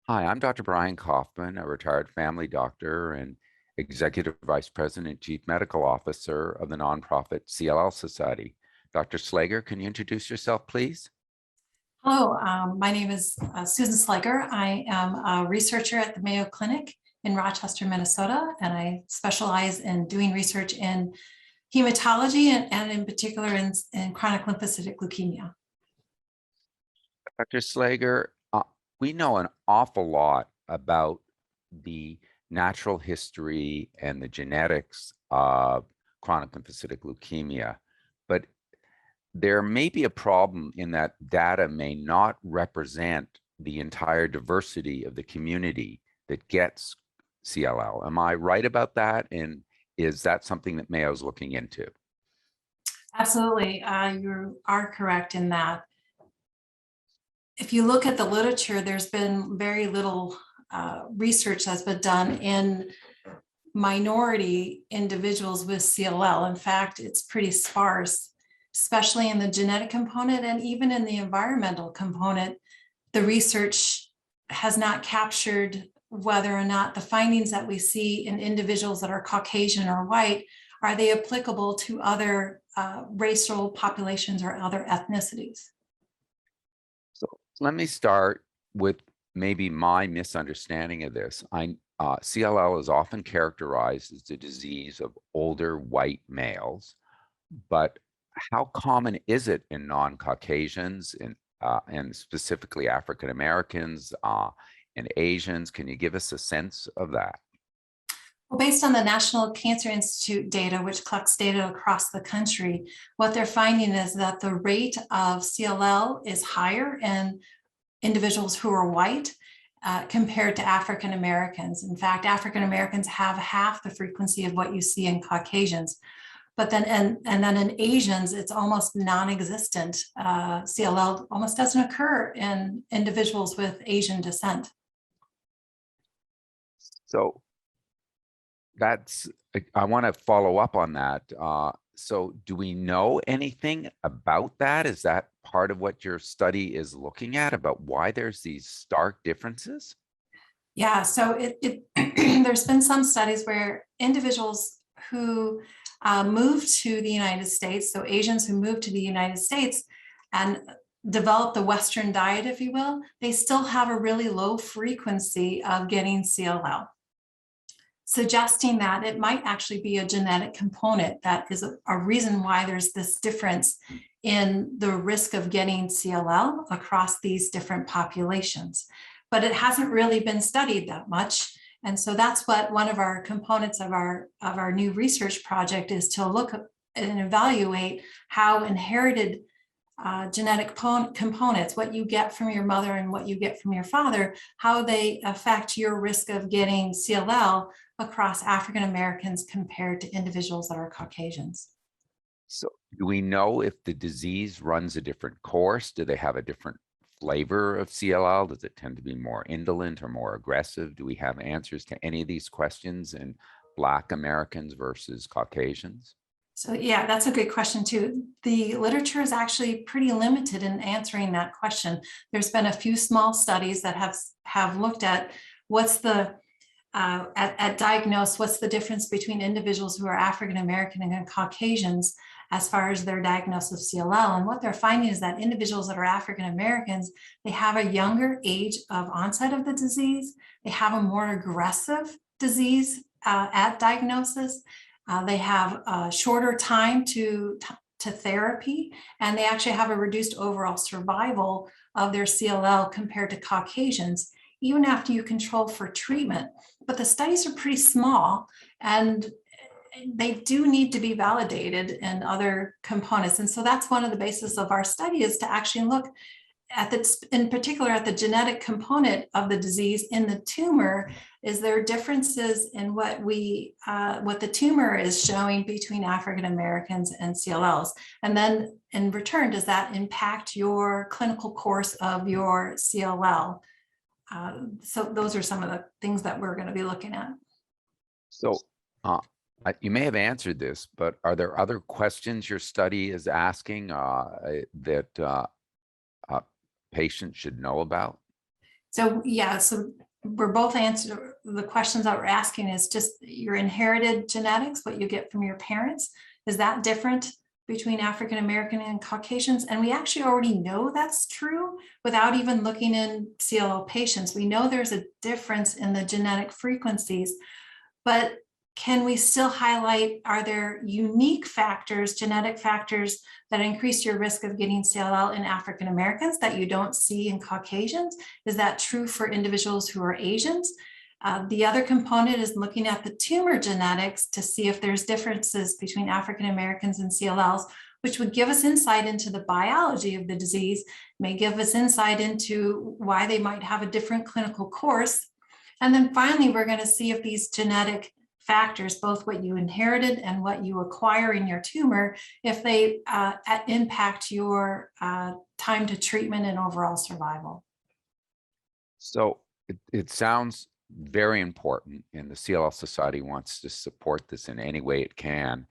Hi, I'm Dr. Brian Kaufman, a retired family doctor and Executive Vice President, Chief Medical Officer of the nonprofit CLL Society. Dr. Slager, can you introduce yourself, please? Hello, my name is Susan Slager. I am a researcher at the Mayo Clinic in Rochester, Minnesota, and I specialize in doing research in hematology and in particular in chronic lymphocytic leukemia. Dr. Slager, we know an awful lot about the natural history and the genetics of chronic lymphocytic leukemia, but there may be a problem in that data may not represent the entire diversity of the community that gets CLL. Am I right about that? And is that something that Mayo's looking into? Absolutely, you are correct in that. If you look at the literature, there's been very little research that's been done in minority individuals with CLL. In fact, it's pretty sparse, especially in the genetic component and even in the environmental component. The research has not captured whether or not the findings that we see in individuals that are Caucasian or white, are they applicable to other racial populations or other ethnicities? So let me start with maybe my misunderstanding of this. CLL is often characterized as the disease of older white males, but how common is it in non-Caucasians and specifically African Americans and Asians? Can you give us a sense of that? Well, based on the National Cancer Institute data, which collects data across the country, what they're finding is that the rate of CLL is higher in individuals who are white compared to African Americans. In fact, African Americans have half the frequency of what you see in Caucasians. But then, and then in Asians, it's almost non-existent. CLL almost doesn't occur in individuals with Asian descent. So I want to follow up on that. So do we know anything about that? Is that part of what your study is looking at, about why there's these stark differences? Yeah, so there's been some studies where individuals who moved to the United States, so Asians who moved to the United States and developed the Western diet, if you will, they still have a really low frequency of getting CLL, suggesting that it might actually be a genetic component that is a reason why there's this difference in the risk of getting CLL across these different populations. But it hasn't really been studied that much. And so that's what one of our components of our new research project is, to look and evaluate how inherited genetic components, what you get from your mother and what you get from your father, how they affect your risk of getting CLL across African Americans compared to individuals that are Caucasians. So do we know if the disease runs a different course? Do they have a different flavor of CLL? Does it tend to be more indolent or more aggressive? Do we have answers to any of these questions in Black Americans versus Caucasians? So yeah, that's a good question too. The literature is actually pretty limited in answering that question. There's been a few small studies that have looked at what's the at diagnose what's the difference between individuals who are African American and Caucasians as far as their diagnosis of CLL. And what they're finding is that individuals that are African Americans, they have a younger age of onset of the disease. They have a more aggressive disease at diagnosis. They have a shorter time to therapy, and they actually have a reduced overall survival of their CLL compared to Caucasians, even after you control for treatment. But the studies are pretty small, and they do need to be validated in other components. And so that's one of the basis of our study, is to actually look at in particular at the genetic component of the disease in the tumor. Is there differences in what the tumor is showing between African Americans and CLLs? And then in return, does that impact your clinical course of your CLL? So those are some of the things that we're going to be looking at. So you may have answered this, but are there other questions your study is asking that patients should know about? So yeah, so we're both answering the questions that we're asking is just your inherited genetics, what you get from your parents. Is that different between African American and Caucasians? And we actually already know that's true without even looking in CLL patients. We know there's a difference in the genetic frequencies, but can we still highlight, are there unique factors, genetic factors that increase your risk of getting CLL in African Americans that you don't see in Caucasians? Is that true for individuals who are Asians? The other component is looking at the tumor genetics to see if there's differences between African Americans and CLLs, which would give us insight into the biology of the disease, may give us insight into why they might have a different clinical course. And then finally, we're going to see if these genetic factors, both what you inherited and what you acquire in your tumor, if they impact your time to treatment and overall survival. So it sounds very important, and the CLL Society wants to support this in any way it can.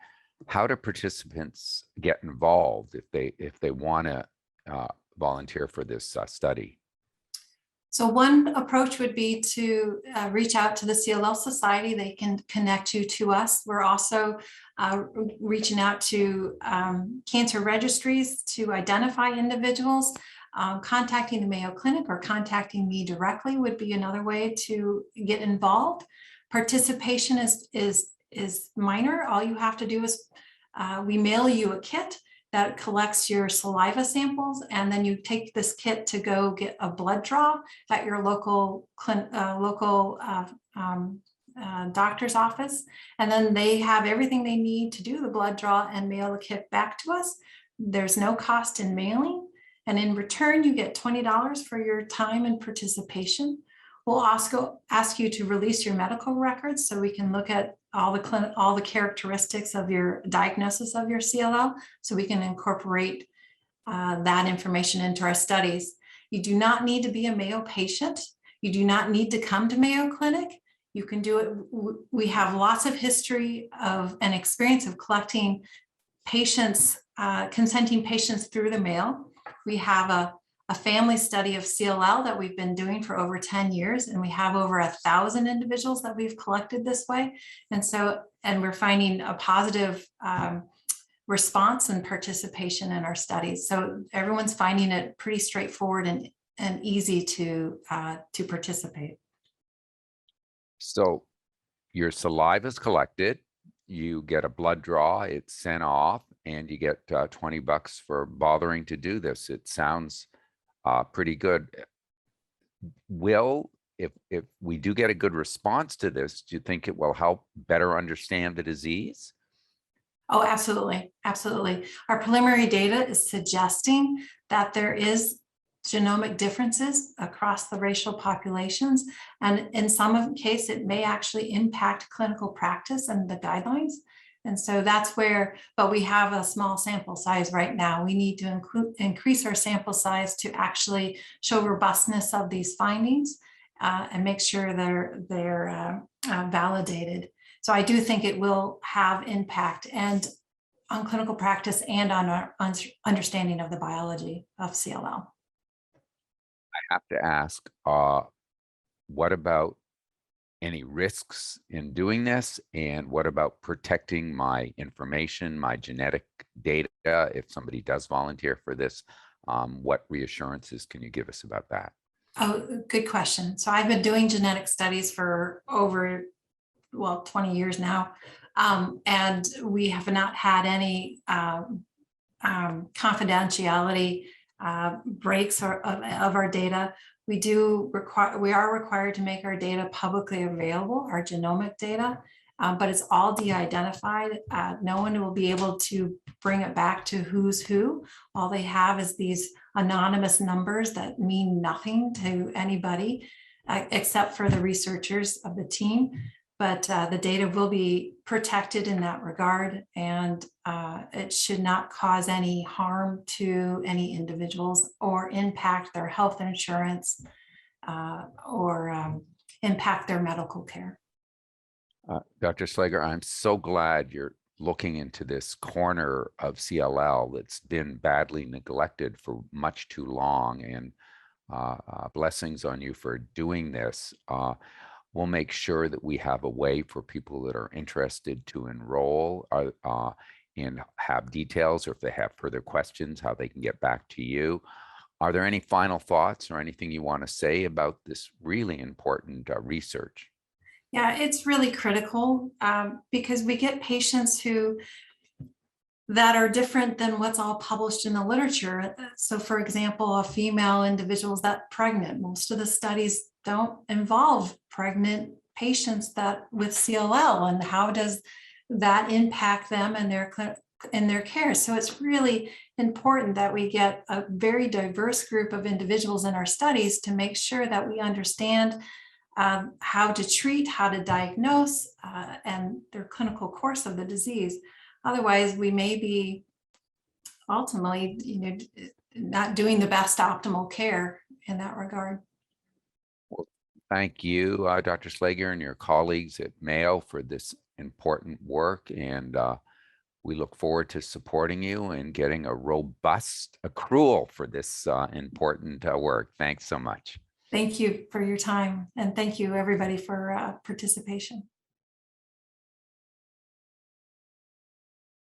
How do participants get involved if they want to volunteer for this study? So one approach would be to reach out to the CLL Society. They can connect you to us. We're also reaching out to cancer registries to identify individuals. Contacting the Mayo Clinic or contacting me directly would be another way to get involved. Participation is minor. All you have to do is we mail you a kit that collects your saliva samples, and then you take this kit to go get a blood draw at your local doctor's office, and then they have everything they need to do the blood draw and mail the kit back to us. There's no cost in mailing, and in return you get $20 for your time and participation. We'll also ask you to release your medical records so we can look at all the characteristics of your diagnosis of your CLL, so we can incorporate that information into our studies. You do not need to be a Mayo patient. You do not need to come to Mayo Clinic. You can do it. We have lots of history of and experience of collecting patients, consenting patients through the mail. We have a family study of CLL that we've been doing for over 10 years, and we have over 1,000 individuals that we've collected this way. And we're finding a positive response and participation in our studies. So everyone's finding it pretty straightforward and easy to participate. So your saliva is collected, you get a blood draw, it's sent off, and you get $20 for bothering to do this. It sounds pretty good. If we do get a good response to this, do you think it will help better understand the disease? Oh, absolutely. Absolutely. Our preliminary data is suggesting that there is genomic differences across the racial populations. And in some case, it may actually impact clinical practice and the guidelines. And so that's where, but we have a small sample size right now. We need to increase our sample size to actually show robustness of these findings and make sure they're validated. So I do think it will have impact and on clinical practice and on our understanding of the biology of CLL. I have to ask, what about any risks in doing this? And what about protecting my information, my genetic data, if somebody does volunteer for this? What reassurances can you give us about that? Oh, good question. So I've been doing genetic studies for over, 20 years now. And we have not had any confidentiality breaks of our data. We are required to make our data publicly available, our genomic data, but it's all de-identified. No one will be able to bring it back to who's who. All they have is these anonymous numbers that mean nothing to anybody except for the researchers of the team. But the data will be protected in that regard, and it should not cause any harm to any individuals or impact their health insurance or impact their medical care. Dr. Slager, I'm so glad you're looking into this corner of CLL that's been badly neglected for much too long. And blessings on you for doing this. We'll make sure that we have a way for people that are interested to enroll and have details, or if they have further questions, how they can get back to you. Are there any final thoughts or anything you want to say about this really important research? Yeah, it's really critical because we get patients that are different than what's all published in the literature. So for example, a female individual is that pregnant. Most of the studies don't involve pregnant patients that with CLL, and how does that impact them and their care. So it's really important that we get a very diverse group of individuals in our studies to make sure that we understand how to treat, how to diagnose, and their clinical course of the disease. Otherwise, we may be ultimately, not doing the best optimal care in that regard. Well, thank you, Dr. Slager, and your colleagues at Mayo for this important work. And we look forward to supporting you and getting a robust accrual for this important work. Thanks so much. Thank you for your time, and thank you everybody for participation.